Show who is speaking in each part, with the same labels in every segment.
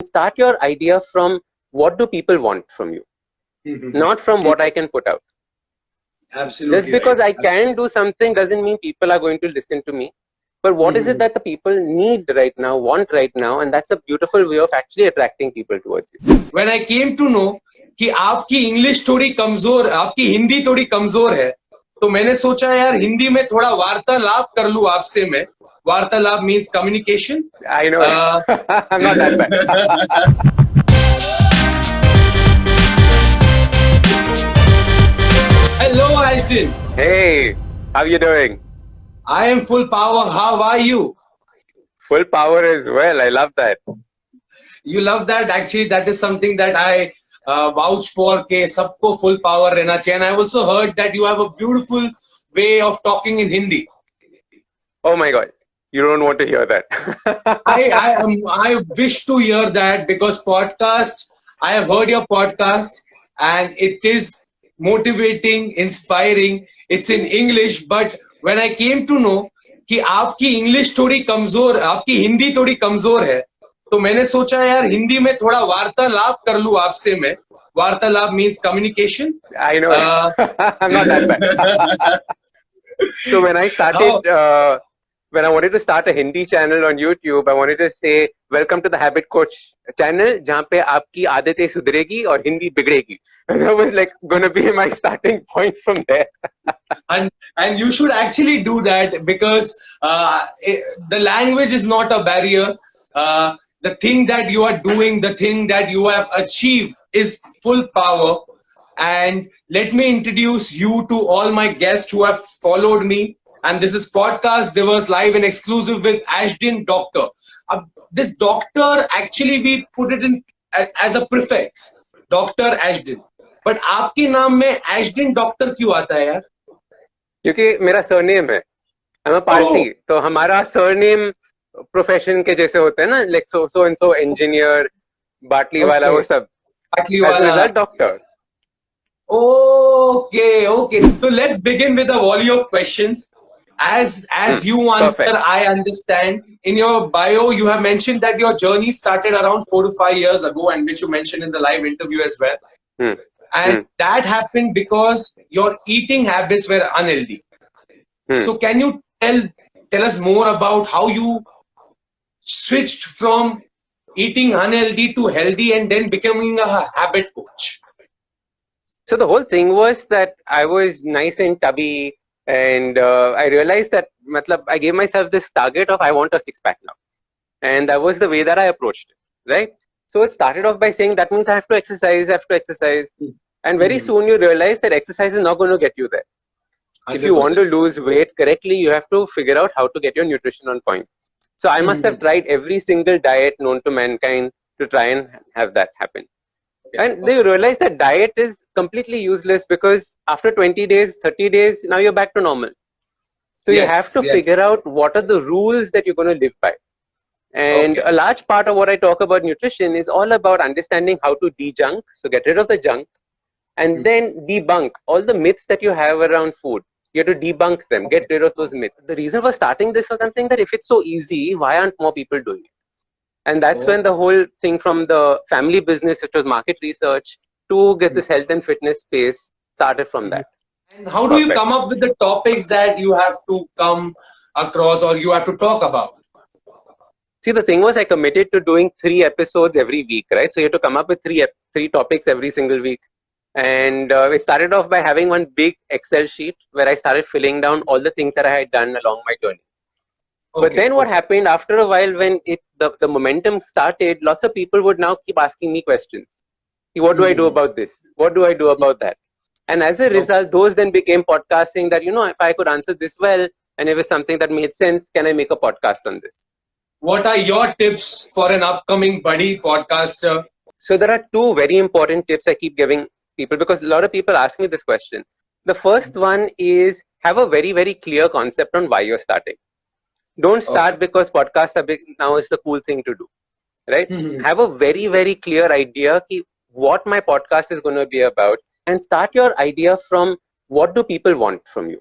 Speaker 1: Start your idea from what do people want from you, not from what I can put out.
Speaker 2: Absolutely.
Speaker 1: Just because
Speaker 2: right.
Speaker 1: I can do something doesn't mean people are going to listen to me. But what is it that the people need right now, want right now, and that's a beautiful way of actually attracting people towards you.
Speaker 2: When I came to know कि आपकी English थोड़ी कमजोर, आपकी हिंदी थोड़ी कमजोर है, तो मैंने सोचा यार हिंदी में थोड़ा वार्तालाप कर लूं आपसे मैं. वार्तालाप means communication.
Speaker 1: I know. I'm not that bad.
Speaker 2: Hello, Ashton.
Speaker 1: Hey, how you doing?
Speaker 2: I am full power. How are you?
Speaker 1: Full power as well. I love that.
Speaker 2: You love that. Actually, that is something that I vouch for. के सबको full power रहना चाहिए. And I also heard that you have a beautiful way of talking in Hindi.
Speaker 1: Oh my God. You don't want to hear that.
Speaker 2: I wish to hear that because podcast, I have heard your podcast and it is motivating, inspiring. It's in English, but when I came to know कि आपकी English थोड़ी कमजोर, आपकी हिंदी थोड़ी कमजोर है, तो मैंने सोचा यार हिंदी में थोड़ा वार्तालाप कर लूं आपसे मैं. वार्तालाप means communication.
Speaker 1: I know. I'm not that bad. So when I started, when I wanted to start a Hindi channel on YouTube, I wanted to say, welcome to the Habit Coach channel, जहाँ पे आपकी आदतें सुधरेगी और Hindi बिगड़ेगी. And that was like going to be my starting point from there.
Speaker 2: and you should actually do that because the language is not a barrier. The thing that you are doing, the thing that you have achieved is full power. And let me introduce you to all my guests who have followed me. And this is Podcast Divas Live and exclusive with Ashton Doctor. This doctor, actually we put it in as a prefix, Dr. Ashton. But आपके नाम में Ashton Doctor क्यों आता है यार?
Speaker 1: क्योंकि मेरा surname है. I'm a Parsi. तो हमारा सरनेम प्रोफेशन के जैसे होते हैं ना, like so and so engineer, बाटली वाला वो सब.
Speaker 2: बाटली
Speaker 1: As a
Speaker 2: वाला.
Speaker 1: result, doctor.
Speaker 2: Okay. So let's begin with a volley of questions. As you answer,
Speaker 1: Perfect.
Speaker 2: I understand. In your bio, you have mentioned that your journey started around 4 to 5 years ago, and which you mentioned in the live interview as well. And that happened because your eating habits were unhealthy. So can you tell us more about how you switched from eating unhealthy to healthy and then becoming a habit coach?
Speaker 1: So the whole thing was that I was nice and tubby, and I realized that I gave myself this target of I want a six-pack now. And that was the way that I approached it, right? So it started off by saying that means I have to exercise. And very soon you realize that exercise is not going to get you there. 100%. If you want to lose weight correctly, you have to figure out how to get your nutrition on point. So I must have tried every single diet known to mankind to try and have that happen. And they realize that diet is completely useless because after 20 days, 30 days, now you're back to normal. So you have to figure out what are the rules that you're going to live by. And a large part of what I talk about nutrition is all about understanding how to de-junk, so get rid of the junk, and then debunk all the myths that you have around food. You have to debunk them, get rid of those myths. The reason for starting this was I'm saying that if it's so easy, why aren't more people doing it? And that's when the whole thing from the family business, which was market research, to get this health and fitness space started from that.
Speaker 2: And how do you come up with the topics that you have to come across or you have to talk about?
Speaker 1: See, the thing was I committed to doing 3 episodes every week, right? So you have to come up with three topics every single week. And it started off by having one big Excel sheet where I started filling down all the things that I had done along my journey. But then what happened after a while when the momentum started, lots of people would now keep asking me questions. What do I do about this? What do I do about that? And as a result, those then became podcasts saying that, if I could answer this well, and if it's something that made sense, can I make a podcast on this?
Speaker 2: What are your tips for an upcoming buddy podcaster?
Speaker 1: So there are 2 very important tips I keep giving people because a lot of people ask me this question. The first one is have a very, very clear concept on why you're starting. Don't start because podcasts are big now is the cool thing to do, right? Have a very, very clear idea what my podcast is going to be about and start your idea from what do people want from you,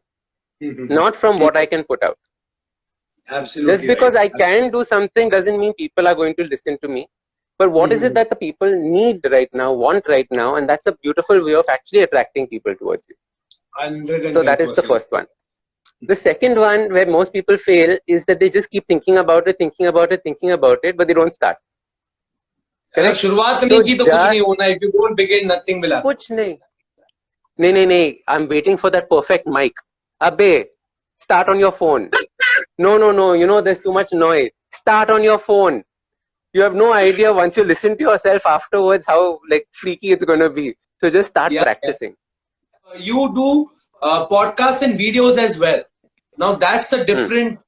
Speaker 1: not from what I can put out.
Speaker 2: Absolutely.
Speaker 1: Just because I can do something doesn't mean people are going to listen to me. But what is it that the people need right now, want right now, and that's a beautiful way of actually attracting people towards you.
Speaker 2: 110%.
Speaker 1: So that is the first one. The second one, where most people fail, is that they just keep thinking about it, but they don't start.
Speaker 2: अगर शुरुआत नहीं की तो कुछ नहीं होना. If you don't begin, nothing will happen.
Speaker 1: कुछ नहीं. नहीं. I'm waiting for that perfect mic. Abbe, start on your phone. No. You know, there's too much noise. Start on your phone. You have no idea once you listen to yourself afterwards how like freaky it's going to be. So just start practicing.
Speaker 2: You do podcasts and videos as well. Now that's a different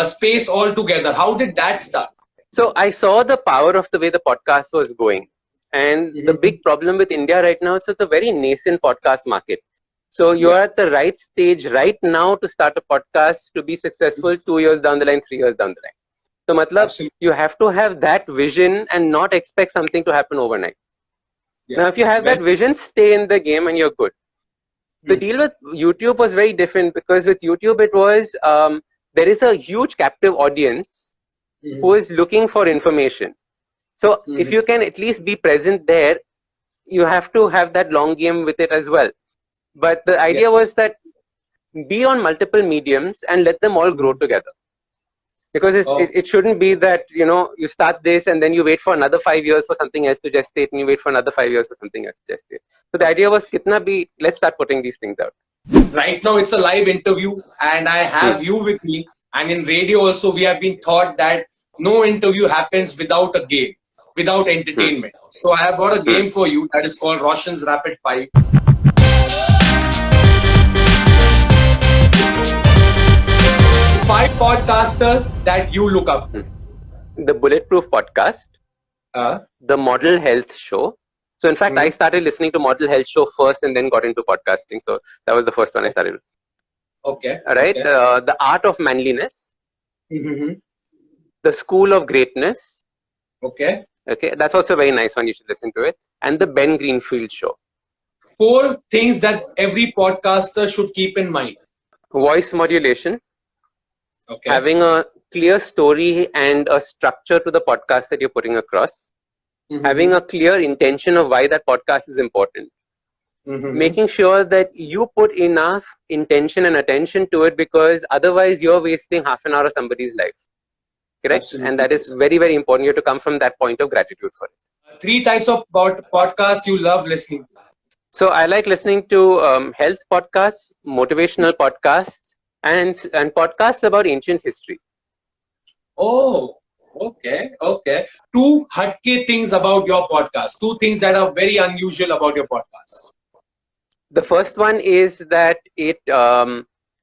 Speaker 2: space altogether. How did that start?
Speaker 1: So I saw the power of the way the podcast was going. And the big problem with India right now, so it's a very nascent podcast market. So you are at the right stage right now to start a podcast to be successful 2 years down the line, 3 years down the line. So matlab, you have to have that vision and not expect something to happen overnight. Now, if you have that vision, stay in the game and you're good. The deal with YouTube was very different because with YouTube, it was, there is a huge captive audience who is looking for information. So if you can at least be present there, you have to have that long game with it as well. But the idea was that be on multiple mediums and let them all grow together. Because it shouldn't be that, you know, you start this and then you wait for another 5 years for something else to gestate and you wait for another 5 years for something else to gestate. So the idea was, let's start putting these things out.
Speaker 2: Right now it's a live interview and I have you with me. And in radio also we have been taught that no interview happens without a game, without entertainment. So I have got a game for you that is called Roshan's Rapid 5. Five podcasters that you look up to.
Speaker 1: The Bulletproof Podcast, the Model Health Show. So in fact, I started listening to Model Health Show first and then got into podcasting. So that was the first one I started with.
Speaker 2: Okay.
Speaker 1: Right.
Speaker 2: Okay.
Speaker 1: The Art of Manliness. The School of Greatness.
Speaker 2: Okay.
Speaker 1: Okay. That's also a very nice one. You should listen to it. And the Ben Greenfield Show.
Speaker 2: 4 things that every podcaster should keep in mind.
Speaker 1: Voice modulation.
Speaker 2: Okay.
Speaker 1: Having a clear story and a structure to the podcast that you're putting across. Having a clear intention of why that podcast is important. Making sure that you put enough intention and attention to it, because otherwise you're wasting half an hour of somebody's life. Correct?
Speaker 2: Absolutely.
Speaker 1: And that is very, very important. You have to come from that point of gratitude for it.
Speaker 2: 3 types of podcasts you love listening to.
Speaker 1: So I like listening to health podcasts, motivational podcasts, and podcasts about ancient history.
Speaker 2: Oh, okay. 2 hatke things about your podcast. 2 things that are very unusual about your podcast.
Speaker 1: The first one is that it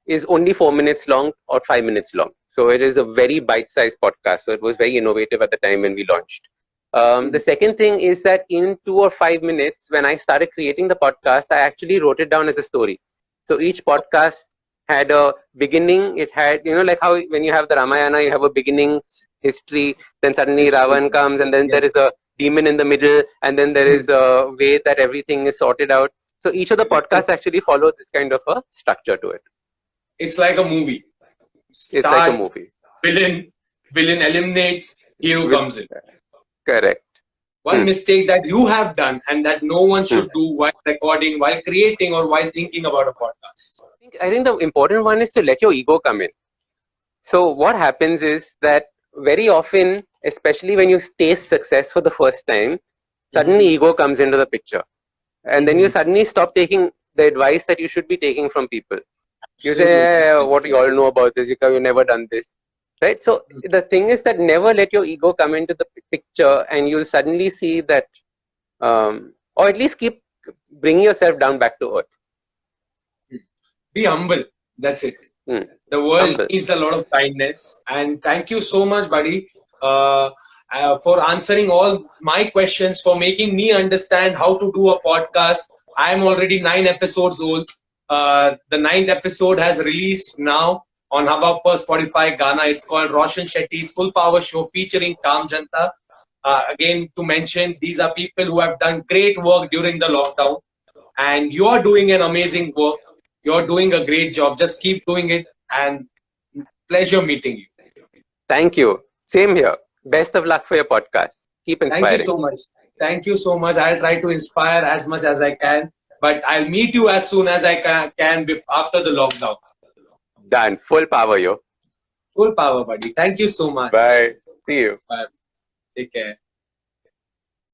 Speaker 1: is only 4 minutes long or 5 minutes long. So it is a very bite-sized podcast. So it was very innovative at the time when we launched. The second thing is that in 2 or 5 minutes, when I started creating the podcast, I actually wrote it down as a story. So each podcast had a beginning. It had, you know, like how when you have the Ramayana, you have a beginning, history, then suddenly Ravan comes, and then there is a demon in the middle, and then there is a way that everything is sorted out. So each of the podcasts actually follow this kind of a structure to it.
Speaker 2: It's like a movie.
Speaker 1: It's like a movie.
Speaker 2: Villain eliminates, hero comes in.
Speaker 1: Correct.
Speaker 2: One mistake that you have done and that no one should do while recording, while creating, or while thinking about a podcast.
Speaker 1: I think the important one is to let your ego come in. So what happens is that very often, especially when you taste success for the first time, suddenly ego comes into the picture. And then you suddenly stop taking the advice that you should be taking from people. You say, hey, what do you all know about this? You've never done this. Right? So the thing is that never let your ego come into the picture, and you'll suddenly see that, or at least keep bringing yourself down back to earth.
Speaker 2: Be humble. That's it. The world needs a lot of kindness. And thank you so much, buddy, for answering all my questions, for making me understand how to do a podcast. I'm already 9 episodes old. The 9th episode has released now on Hubhopper, Spotify, Ghana. It's called Roshan Shetty's Full Power Show featuring Kam Janta. Again, to mention, these are people who have done great work during the lockdown. And you are doing an amazing work. You're doing a great job. Just keep doing it, and pleasure meeting you.
Speaker 1: Thank you. Same here. Best of luck for your podcast. Keep
Speaker 2: Thank you
Speaker 1: inspiring.
Speaker 2: so much. Thank you so much. I'll try to inspire as much as I can, but I'll meet you as soon as I can after the lockdown.
Speaker 1: Done. Full power, yo.
Speaker 2: Full power, buddy. Thank you so much.
Speaker 1: Bye. See you.
Speaker 2: Bye. Take care.